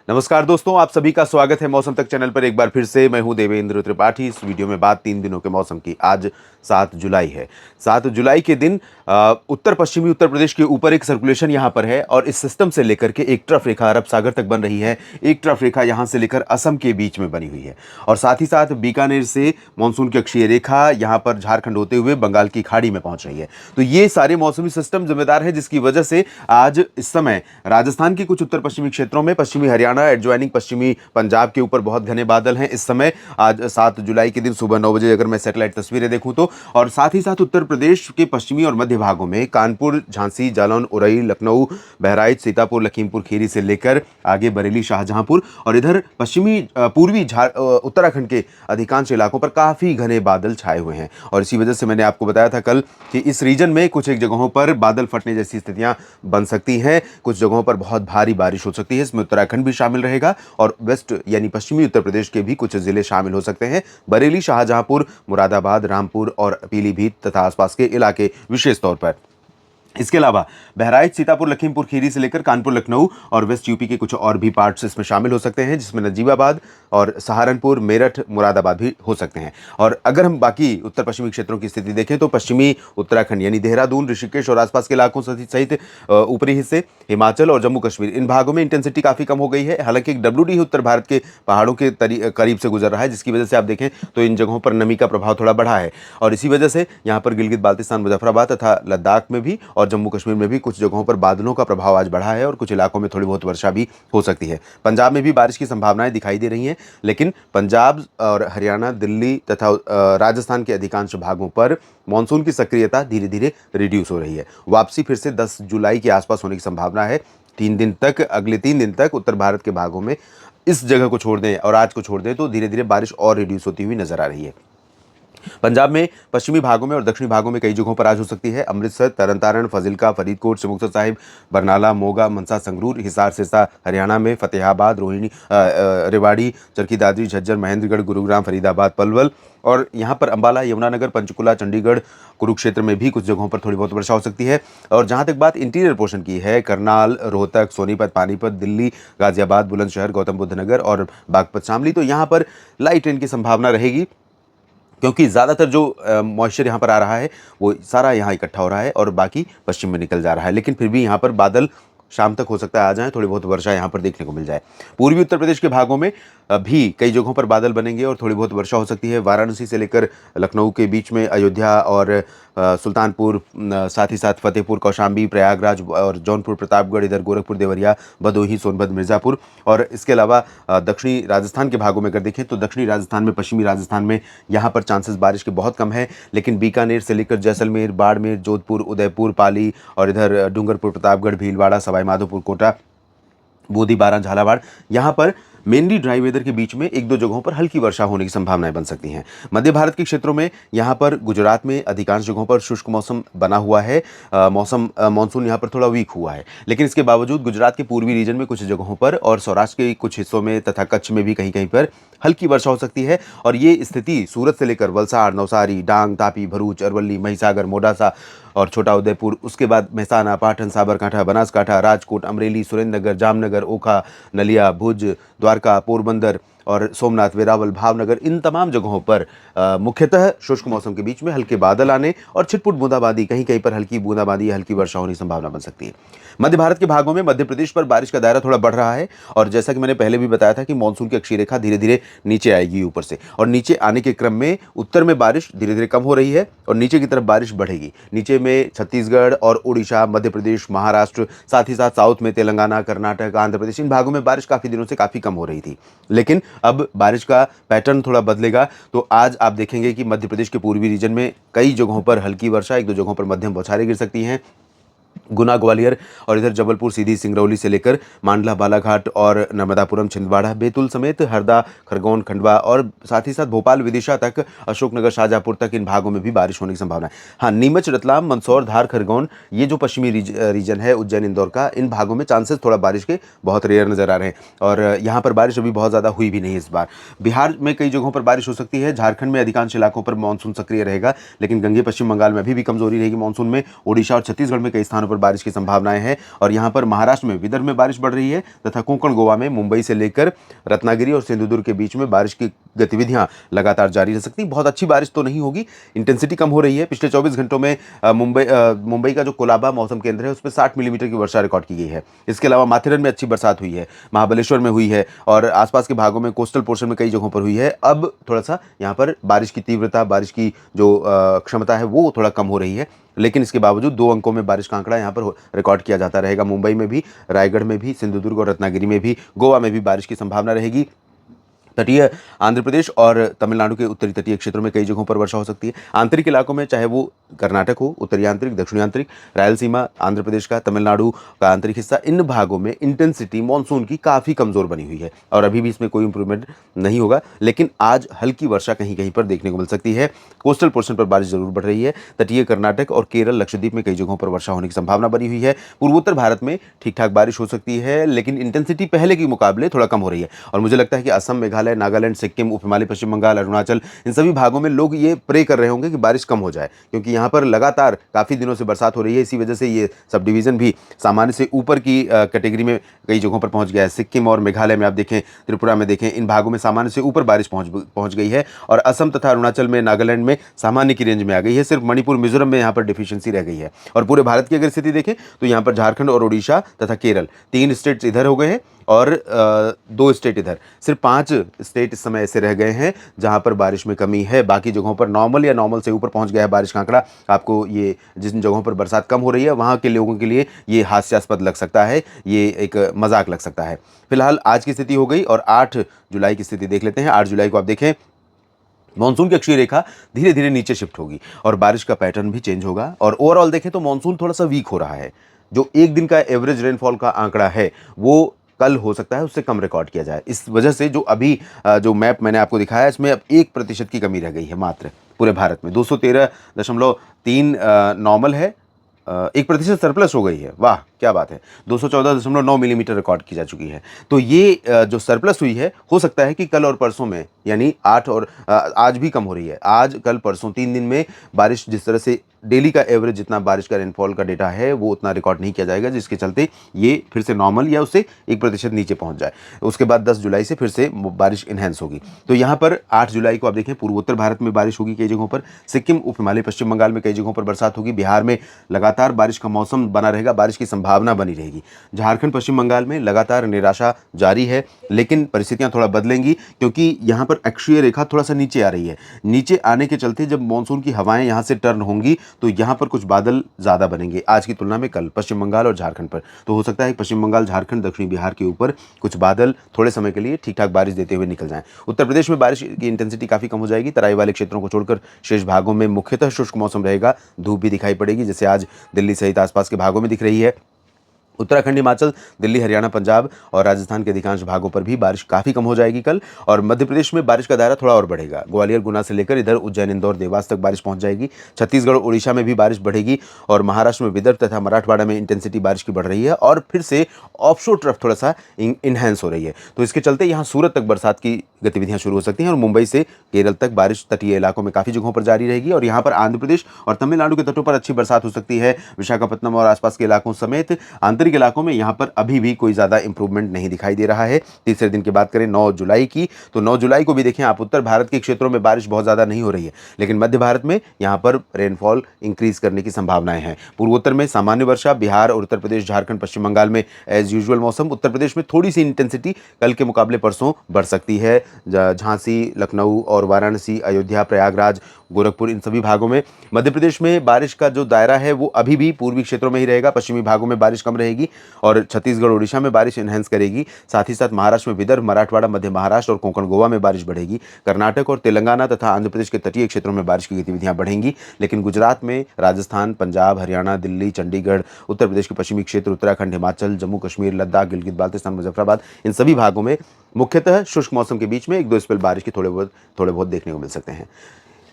नमस्कार दोस्तों, आप सभी का स्वागत है मौसम तक चैनल पर। एक बार फिर से मैं हूं देवेंद्र त्रिपाठी। इस वीडियो में बात 3 दिनों के मौसम की। आज 7 जुलाई है। 7 जुलाई के दिन उत्तर पश्चिमी उत्तर प्रदेश के ऊपर एक सर्कुलेशन यहां पर है और इस सिस्टम से लेकर के एक ट्रफ रेखा अरब सागर तक बन रही है। एक ट्रफ रेखा यहां से लेकर असम के बीच में बनी हुई है और साथ ही साथ बीकानेर से मानसून की अक्षीय रेखा यहां पर झारखंड होते हुए बंगाल की खाड़ी में पहुंच रही है। तो ये सारे मौसमी सिस्टम जिम्मेदार है, जिसकी वजह से आज इस समय राजस्थान के कुछ उत्तर पश्चिमी क्षेत्रों में, पश्चिमी हरियाणा, एडजॉइनिंग पश्चिमी पंजाब के ऊपर बहुत घने बादल हैं इस समय। आज 7 जुलाई के दिन सुबह 9 बजे अगर मैं सैटेलाइट तस्वीरें देखूं तो, और साथ ही साथ उत्तर प्रदेश के पश्चिमी और मध्य भागों में कानपुर, झांसी, जालौन, उरई, लखनऊ, बहराइच, सीतापुर, लखीमपुर खीरी से लेकर आगे बरेली, शाहजहांपुर और इधर पश्चिमी पूर्वी उत्तराखंड के अधिकांश इलाकों पर काफी घने बादल छाए हुए हैं। और इसी वजह से मैंने आपको बताया था कल कि इस रीजन में कुछ एक जगहों पर बादल फटने जैसी स्थितियां बन सकती हैं। कुछ जगहों पर बहुत भारी बारिश हो सकती है। इसमें उत्तराखंड भी शामिल रहेगा और वेस्ट यानी पश्चिमी उत्तर प्रदेश के भी कुछ जिले शामिल हो सकते हैं। बरेली, शाहजहांपुर, मुरादाबाद, रामपुर और पीलीभीत तथा आसपास के इलाके विशेष तौर पर। इसके अलावा बहराइच, सीतापुर, लखीमपुर खीरी से लेकर कानपुर, लखनऊ और वेस्ट यूपी के कुछ और भी पार्ट्स इसमें शामिल हो सकते हैं, जिसमें नजीबाबाद और सहारनपुर, मेरठ, मुरादाबाद भी हो सकते हैं। और अगर हम बाकी उत्तर पश्चिमी क्षेत्रों की स्थिति देखें तो पश्चिमी उत्तराखंड यानी देहरादून, ऋषिकेश और आसपास के इलाकों सहित ऊपरी हिस्से, हिमाचल और जम्मू कश्मीर, इन भागों में इंटेंसिटी काफ़ी कम हो गई है। हालांकि एक WD उत्तर भारत के पहाड़ों के करीब से गुजर रहा है, जिसकी वजह से आप देखें तो इन जगहों पर नमी का प्रभाव थोड़ा बढ़ा है और इसी वजह से यहाँ पर गिलगित बाल्टिस्तान, मुजफ्फराबाद तथा लद्दाख में भी और जम्मू कश्मीर में भी कुछ जगहों पर बादलों का प्रभाव आज बढ़ा है और कुछ इलाकों में थोड़ी बहुत वर्षा भी हो सकती है। पंजाब में भी बारिश की संभावनाएं दिखाई दे रही हैं, लेकिन पंजाब और हरियाणा, दिल्ली तथा राजस्थान के अधिकांश भागों पर मानसून की सक्रियता धीरे धीरे रिड्यूस हो रही है। वापसी फिर से 10 जुलाई के आसपास होने की संभावना है। 3 दिन तक, अगले 3 दिन तक उत्तर भारत के भागों में इस जगह को छोड़ दें और आज को छोड़ दें तो धीरे धीरे बारिश और रिड्यूस होती हुई नजर आ रही है। पंजाब में पश्चिमी भागों में और दक्षिणी भागों में कई जगहों पर आज हो सकती है। अमृतसर, तरनतारण, फजिल्का, फरीदकोट, मुक्तसर साहिब, बरनाला, मोगा, मनसा, संगरूर, हिसार, सिरसा हरियाणा में, फतेहाबाद, रोहिणी, रेवाड़ी, चरखी दादरी, झज्जर, महेंद्रगढ़, गुरुग्राम, फरीदाबाद, पलवल और यहाँ पर अंबाला, यमुनानगर, पंचकुला, चंडीगढ़, कुरुक्षेत्र में भी कुछ जगहों पर थोड़ी बहुत वर्षा हो सकती है। और जहाँ तक बात इंटीरियर पोर्शन की है, करनाल, रोहतक, सोनीपत, पानीपत, दिल्ली, गाजियाबाद, बुलंदशहर, गौतम बुद्ध नगर और बागपत शामली, तो यहाँ पर लाइट रेन की संभावना रहेगी, क्योंकि ज़्यादातर जो मॉइस्चर यहाँ पर आ रहा है वो सारा यहाँ इकट्ठा हो रहा है और बाकी पश्चिम में निकल जा रहा है। लेकिन फिर भी यहाँ पर बादल शाम तक हो सकता है आ जाएं, थोड़ी बहुत वर्षा यहाँ पर देखने को मिल जाए। पूर्वी उत्तर प्रदेश के भागों में भी कई जगहों पर बादल बनेंगे और थोड़ी बहुत वर्षा हो सकती है। वाराणसी से लेकर लखनऊ के बीच में, अयोध्या और सुल्तानपुर, साथ ही साथ फतेहपुर, कौशाम्बी, प्रयागराज और जौनपुर, प्रतापगढ़, इधर गोरखपुर, देवरिया, भदोही, सोनभद्र, मिर्ज़ापुर और इसके अलावा दक्षिणी राजस्थान के भागों में अगर देखें तो दक्षिणी राजस्थान में, पश्चिमी राजस्थान में यहाँ पर चांसेस बारिश के बहुत कम है। लेकिन बीकानेर से लेकर जैसलमेर, बाड़मेर, जोधपुर, उदयपुर, पाली और इधर डूंगरपुर, प्रतापगढ़, भीलवाड़ा, सवाई माधोपुर, कोटा, बूंदी, बारां, झालावाड़, यहाँ पर मेनली ड्राई वेदर के बीच में 1-2 जगहों पर हल्की वर्षा होने की संभावनाएं बन सकती हैं। मध्य भारत के क्षेत्रों में, यहाँ पर गुजरात में अधिकांश जगहों पर शुष्क मौसम बना हुआ है। मानसून यहाँ पर थोड़ा वीक हुआ है, लेकिन इसके बावजूद गुजरात के पूर्वी रीजन में कुछ जगहों पर और सौराष्ट्र के कुछ हिस्सों में तथा कच्छ में भी कहीं कहीं पर हल्की वर्षा हो सकती है। और ये स्थिति सूरत से लेकर वलसाड़, नवसारी, डांग, तापी, भरूच, अरवली, महिसागर, मोडासा और छोटा उदयपुर, उसके बाद मेहसाना, पाटन, साबरकांठा, बनासकांठा, राजकोट, अमरेली, सुरेंद्रनगर, जामनगर, ओखा, नलिया, भुज, द्वारका, पोरबंदर और सोमनाथ, वेरावल, भावनगर, इन तमाम जगहों पर मुख्यतः शुष्क मौसम के बीच में हल्के बादल आने और छिटपुट बूंदाबांदी, कहीं कहीं पर हल्की बूंदाबांदी या हल्की वर्षा होने की संभावना बन सकती है। मध्य भारत के भागों में मध्य प्रदेश पर बारिश का दायरा थोड़ा बढ़ रहा है और जैसा कि मैंने पहले भी बताया था कि मानसून की अक्षीय रेखा धीरे धीरे नीचे आएगी ऊपर से, और नीचे आने के क्रम में उत्तर में बारिश धीरे धीरे कम हो रही है और नीचे की तरफ बारिश बढ़ेगी। नीचे में छत्तीसगढ़ और उड़ीसा, मध्य प्रदेश, महाराष्ट्र, साथ ही साथ साउथ में तेलंगाना, कर्नाटक, आंध्र प्रदेश, इन भागों में बारिश काफ़ी दिनों से काफ़ी कम हो रही थी। लेकिन अब बारिश का पैटर्न थोड़ा बदलेगा, तो आज आप देखेंगे कि मध्य प्रदेश के पूर्वी रीजन में कई जगहों पर हल्की वर्षा, 1-2 जगहों पर मध्यम बौछारें गिर सकती हैं। गुना, ग्वालियर और इधर जबलपुर, सीधी, सिंगरौली से लेकर मांडला, बालाघाट और नर्मदापुरम, छिंदवाड़ा, बैतूल समेत हरदा, खरगोन, खंडवा और साथ ही साथ भोपाल, विदिशा तक, अशोकनगर, शाहजहांपुर तक, इन भागों में भी बारिश होने की संभावना है। हाँ, नीमच, रतलाम, मंदसौर, धार, खरगोन, ये जो पश्चिमी रीजन है, उज्जैन, इंदौर का, इन भागों में चांसेस थोड़ा बारिश के बहुत रेयर नजर आ रहे हैं और यहाँ पर बारिश अभी बहुत ज़्यादा हुई भी नहीं इस बार। बिहार में कई जगहों पर बारिश हो सकती है। झारखंड में अधिकांश इलाकों पर मानसून सक्रिय रहेगा, लेकिन गंगे पश्चिम बंगाल में अभी भी कमजोरी रहेगी मानसून में। ओडिशा और छत्तीसगढ़ में कई स्थानों स्थानों पर बारिश की संभावनाएं हैं और यहाँ पर महाराष्ट्र में विदर्भ में बारिश बढ़ रही है तथा कोंकण गोवा में मुंबई से लेकर रत्नागिरी और सिंधुदुर्ग के बीच में बारिश की गतिविधियां लगातार जारी रह सकती हैं। बहुत अच्छी बारिश तो नहीं होगी, इंटेंसिटी कम हो रही है। पिछले 24 घंटों में मुंबई का जो कोलाबा मौसम केंद्र है उसमें 60 मिलीमीटर की वर्षा रिकॉर्ड की गई है। इसके अलावा माथेरन में अच्छी बरसात हुई है, महाबलेश्वर में हुई है और आसपास के भागों में कोस्टल पोर्शन में कई जगहों पर हुई है। अब थोड़ा सा यहाँ पर बारिश की तीव्रता, बारिश की जो क्षमता है वो थोड़ा कम हो रही है, लेकिन इसके बावजूद 2 अंकों में बारिश का आंकड़ा यहाँ पर रिकॉर्ड किया जाता रहेगा। मुंबई में भी, रायगढ़ में भी, सिंधुदुर्ग और रत्नागिरी में भी, गोवा में भी बारिश की संभावना रहेगी। तटीय आंध्र प्रदेश और तमिलनाडु के उत्तरी तटीय क्षेत्रों में कई जगहों पर वर्षा हो सकती है। आंतरिक इलाकों में, चाहे वो कर्नाटक हो, उत्तरी आंतरिक, दक्षिणी आंतरिक, रायलसीमा, आंध्र प्रदेश का, तमिलनाडु का आंतरिक हिस्सा, इन भागों में इंटेंसिटी मानसून की काफ़ी कमज़ोर बनी हुई है और अभी भी इसमें कोई इंप्रूवमेंट नहीं होगा। लेकिन आज हल्की वर्षा कहीं कहीं पर देखने को मिल सकती है। कोस्टल पोर्शन पर बारिश जरूर बढ़ रही है। तटीय कर्नाटक और केरल, लक्षद्वीप में कई जगहों पर वर्षा होने की संभावना बनी हुई है। पूर्वोत्तर भारत में ठीक ठाक बारिश हो सकती है, लेकिन इंटेंसिटी पहले के मुकाबले थोड़ा कम हो रही है और मुझे लगता है कि असम, मेघालय, नागालैंड, सिक्किम, उप हिमालय, पश्चिम बंगाल, अरुणाचल, इन सभी भागों में लोग ये प्रे कर रहे होंगे कि बारिश कम हो जाए, क्योंकि यहाँ पर लगातार काफ़ी दिनों से बरसात हो रही है। इसी वजह से ये सब डिवीज़न भी सामान्य से ऊपर की कैटेगरी में कई जगहों पर पहुंच गया है। सिक्किम और मेघालय में आप देखें, त्रिपुरा में देखें, इन भागों में सामान्य से ऊपर बारिश पहुंच गई है और असम तथा अरुणाचल में, नागालैंड में सामान्य की रेंज में आ गई है। सिर्फ मणिपुर, मिजोरम में यहाँ पर डिफिशियंसी रह गई है। और पूरे भारत की अगर स्थिति देखें तो यहाँ पर झारखंड और उड़ीसा तथा केरल, 3 स्टेट्स इधर हो गए हैं और 2 स्टेट इधर। सिर्फ 5 स्टेट इस समय ऐसे रह गए हैं जहां पर बारिश में कमी है। बाकी जगहों पर नॉर्मल या नॉर्मल से ऊपर पहुंच गया है बारिश का आंकड़ा। आपको ये जिन जगहों पर बरसात कम हो रही है वहां के लोगों के लिए ये हास्यास्पद लग सकता है, ये एक मजाक लग सकता है। फिलहाल आज की स्थिति हो गई और 8 जुलाई की स्थिति देख लेते हैं। 8 जुलाई को आप देखें, मानसून की अक्षीय रेखा धीरे धीरे नीचे शिफ्ट होगी और बारिश का पैटर्न भी चेंज होगा और ओवरऑल देखें तो मानसून थोड़ा सा वीक हो रहा है। जो एक दिन का एवरेज रेनफॉल का आंकड़ा है वो कल हो सकता है उससे कम रिकॉर्ड किया जाए। इस वजह से जो अभी जो मैप मैंने आपको दिखाया इसमें अब 1% की कमी रह गई है मात्र पूरे भारत में। 213.3 नॉर्मल है, 1% सरप्लस हो गई है। वाह क्या बात है। 214.9 मिलीमीटर रिकॉर्ड की जा चुकी है। तो ये जो सरप्लस हुई है, हो सकता है कि कल और परसों में, यानी 8 और आज भी कम हो रही है, आज कल परसों 3 दिन में बारिश जिस तरह से डेली का एवरेज जितना बारिश का रेनफॉल का डेटा है वो उतना रिकॉर्ड नहीं किया जाएगा, जिसके चलते ये फिर से नॉर्मल या उससे 1% नीचे पहुंच जाए। उसके बाद 10 जुलाई से फिर से बारिश इन्हेंस होगी। तो यहाँ पर 8 जुलाई को आप देखें, पूर्वोत्तर भारत में बारिश होगी कई जगहों पर, सिक्किम, उप हिमालय, पश्चिम बंगाल में कई जगहों पर बरसात होगी, बिहार में लगातार बारिश का मौसम बना रहेगा, बारिश की संभावना बनी रहेगी। झारखंड, पश्चिम बंगाल में लगातार निराशा जारी है, लेकिन परिस्थितियां थोड़ा बदलेंगी क्योंकि यहाँ पर अक्षीय रेखा थोड़ा सा नीचे आ रही है। नीचे आने के चलते जब मानसून की हवाएं यहाँ से टर्न होंगी तो यहाँ पर कुछ बादल ज़्यादा बनेंगे आज की तुलना में कल, पश्चिम बंगाल और झारखंड पर। तो हो सकता है पश्चिम बंगाल, झारखंड, दक्षिणी बिहार के ऊपर कुछ बादल थोड़े समय के लिए ठीक ठाक बारिश देते हुए निकल जाएं। उत्तर प्रदेश में बारिश की इंटेंसिटी काफ़ी कम हो जाएगी। तराई वाले क्षेत्रों को छोड़कर शेष भागों में मुख्यतः शुष्क मौसम रहेगा, धूप भी दिखाई पड़ेगी, जैसे आज दिल्ली सहित आसपास के भागों में दिख रही है। उत्तराखंड, हिमाचल, दिल्ली, हरियाणा, पंजाब और राजस्थान के अधिकांश भागों पर भी बारिश काफ़ी कम हो जाएगी कल। और मध्य प्रदेश में बारिश का दायरा थोड़ा और बढ़ेगा। ग्वालियर, गुना से लेकर इधर उज्जैन, इंदौर, देवास तक बारिश पहुंच जाएगी। छत्तीसगढ़, उड़ीसा में भी बारिश बढ़ेगी और महाराष्ट्र में विदर्भ तथा मराठवाड़ा में इंटेंसिटी बारिश की बढ़ रही है और फिर से ऑफशोर तरफ थोड़ा सा इनहेंस हो रही है। तो इसके चलते यहाँ सूरत तक बरसात की गतिविधियां शुरू हो सकती हैं और मुंबई से केरल तक बारिश तटीय इलाकों में काफ़ी जगहों पर जारी रहेगी और यहाँ पर आंध्र प्रदेश और तमिलनाडु के तटों पर अच्छी बरसात हो सकती है। विशाखापट्टनम और आसपास के इलाकों समेत आंतरिक इलाकों में यहाँ पर अभी भी कोई ज़्यादा इंप्रूवमेंट नहीं दिखाई दे रहा है। तीसरे दिन की बात करें 9 जुलाई की, तो 9 जुलाई को भी देखें आप, उत्तर भारत के क्षेत्रों में बारिश बहुत ज़्यादा नहीं हो रही है, लेकिन मध्य भारत में यहाँ पर रेनफॉल इंक्रीज करने की संभावनाएं हैं। पूर्वोत्तर में सामान्य वर्षा, बिहार और उत्तर प्रदेश, झारखंड, पश्चिम बंगाल में एज यूजुअल मौसम। उत्तर प्रदेश में थोड़ी सी इंटेंसिटी कल के मुकाबले परसों बढ़ सकती है। झांसी, लखनऊ और वाराणसी, अयोध्या, प्रयागराज, गोरखपुर, इन सभी भागों में। मध्य प्रदेश में बारिश का जो दायरा है वो अभी भी पूर्वी क्षेत्रों में ही रहेगा, पश्चिमी भागों में बारिश कम रहेगी और छत्तीसगढ़, उड़ीसा में बारिश इनहेंस करेगी। साथ ही साथ महाराष्ट्र में विदर्भ, मराठवाड़ा, मध्य महाराष्ट्र और कोंकण गोवा में बारिश बढ़ेगी। कर्नाटक और तेलंगाना तथा आंध्र प्रदेश के तटीय क्षेत्रों में बारिश की गतिविधियां बढ़ेंगी, लेकिन गुजरात में, राजस्थान, पंजाब, हरियाणा, दिल्ली, चंडीगढ़, उत्तर प्रदेश के पश्चिमी क्षेत्र, उत्तराखंड, हिमाचल, जम्मू कश्मीर, लद्दाख, गिलगित बाल्टिस्तान, मुजफ्फराबाद, इन सभी भागों में मुख्यतः शुष्क मौसम के बीच में 1-2 स्पेल बारिश के थोड़े बहुत देखने को मिल सकते हैं।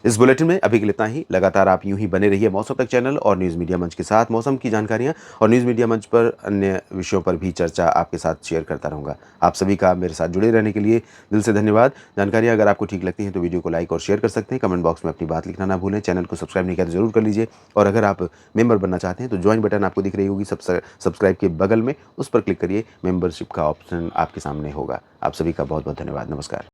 इस बुलेटिन में अभी के लिए इतना ही। लगातार आप यूं ही बने रहिए मौसम तक चैनल और न्यूज़ मीडिया मंच के साथ। मौसम की जानकारियां और न्यूज़ मीडिया मंच पर अन्य विषयों पर भी चर्चा आपके साथ शेयर करता रहूँगा। आप सभी का मेरे साथ जुड़े रहने के लिए दिल से धन्यवाद। जानकारियाँ अगर आपको ठीक लगती हैं तो वीडियो को लाइक और शेयर कर सकते हैं। कमेंट बॉक्स में अपनी बात लिखना ना भूलें। चैनल को सब्सक्राइब नहीं किया तो ज़रूर कर लीजिए और अगर आप मेंबर बनना चाहते हैं तो ज्वाइन बटन आपको दिख रही होगी सब्सक्राइब के बगल में, उस पर क्लिक करिए। मेंबरशिप का ऑप्शन आपके सामने होगा। आप सभी का बहुत-बहुत धन्यवाद। नमस्कार।